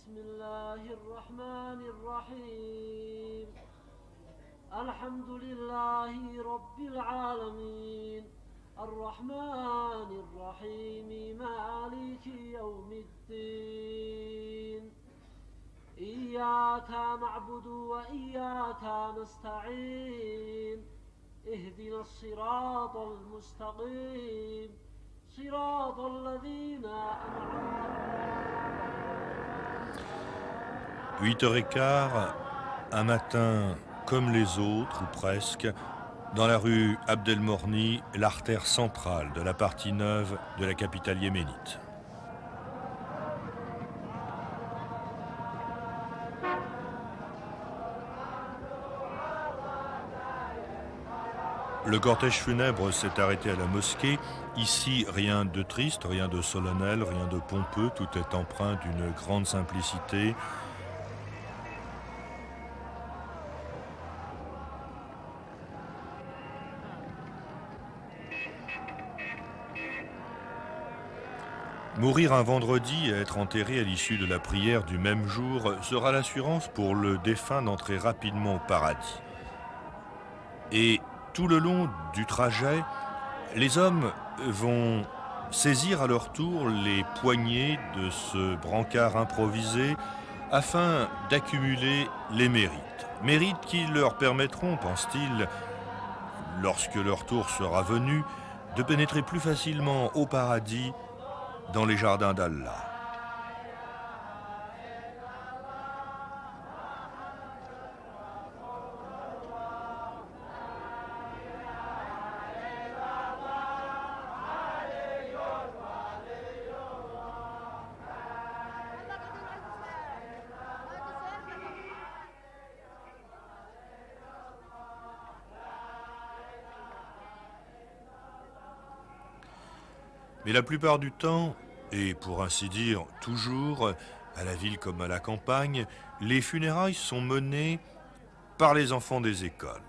بسم الله الرحمن الرحيم الحمد لله رب العالمين الرحمن الرحيم مالك يوم الدين إياك نعبد وإياك نستعين اهدنا الصراط المستقيم صراط الذين أنعمت 8h15, un matin comme les autres, ou presque, dans la rue Abdelmorni, l'artère centrale de la partie neuve de la capitale yéménite. Le cortège funèbre s'est arrêté à la mosquée. Ici, rien de triste, rien de solennel, rien de pompeux, tout est empreint d'une grande simplicité. Mourir un vendredi et être enterré à l'issue de la prière du même jour sera l'assurance pour le défunt d'entrer rapidement au paradis. Et tout le long du trajet, les hommes vont saisir à leur tour les poignées de ce brancard improvisé afin d'accumuler les mérites. Mérites qui leur permettront, pense-t-il, lorsque leur tour sera venu, de pénétrer plus facilement au paradis dans les jardins d'Allah. Mais la plupart du temps, et pour ainsi dire toujours, à la ville comme à la campagne, les funérailles sont menées par les enfants des écoles.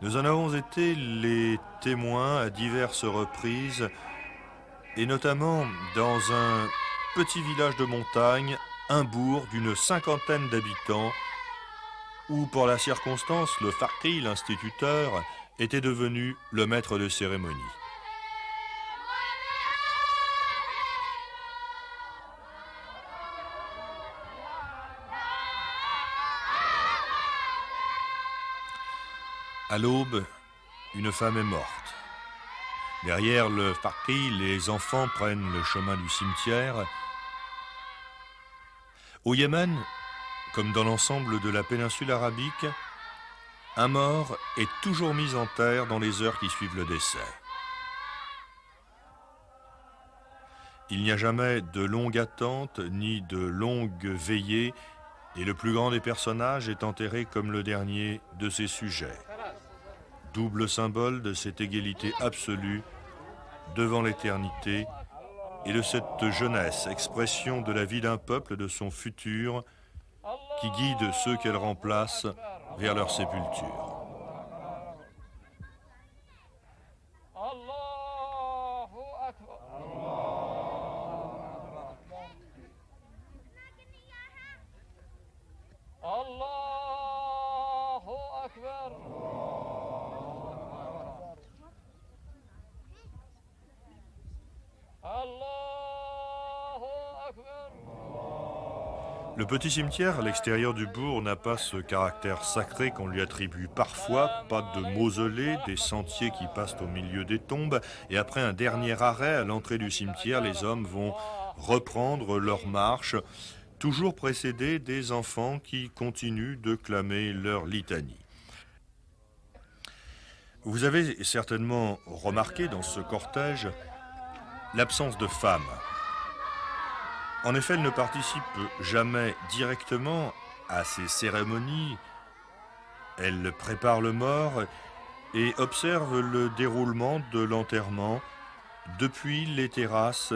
Nous en avons été les témoins à diverses reprises, et notamment dans un petit village de montagne, un bourg d'une 50aine d'habitants, où pour la circonstance, le faqih, l'instituteur, était devenu le maître de cérémonie. À l'aube, une femme est morte. Derrière le faqih, les enfants prennent le chemin du cimetière. Au Yémen, comme dans l'ensemble de la péninsule arabique, un mort est toujours mis en terre dans les heures qui suivent le décès. Il n'y a jamais de longue attente ni de longue veillée, et le plus grand des personnages est enterré comme le dernier de ses sujets. Double symbole de cette égalité absolue devant l'éternité et de cette jeunesse, expression de la vie d'un peuple, de son futur, qui guide ceux qu'elle remplace vers leur sépulture. Le petit cimetière à l'extérieur du bourg n'a pas ce caractère sacré qu'on lui attribue parfois, pas de mausolée, des sentiers qui passent au milieu des tombes, et après un dernier arrêt à l'entrée du cimetière, les hommes vont reprendre leur marche, toujours précédés des enfants qui continuent de clamer leur litanie. Vous avez certainement remarqué dans ce cortège l'absence de femmes. En effet, elles ne participent jamais directement à ces cérémonies. Elles préparent le mort et observent le déroulement de l'enterrement depuis les terrasses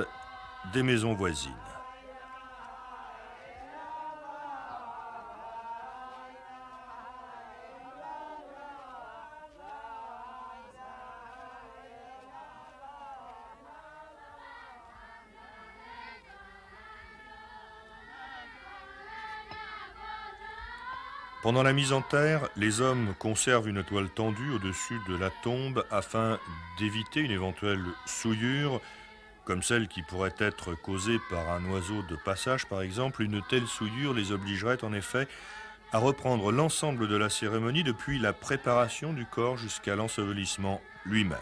des maisons voisines. Pendant la mise en terre, les hommes conservent une toile tendue au-dessus de la tombe afin d'éviter une éventuelle souillure, comme celle qui pourrait être causée par un oiseau de passage par exemple. Une telle souillure les obligerait en effet à reprendre l'ensemble de la cérémonie depuis la préparation du corps jusqu'à l'ensevelissement lui-même.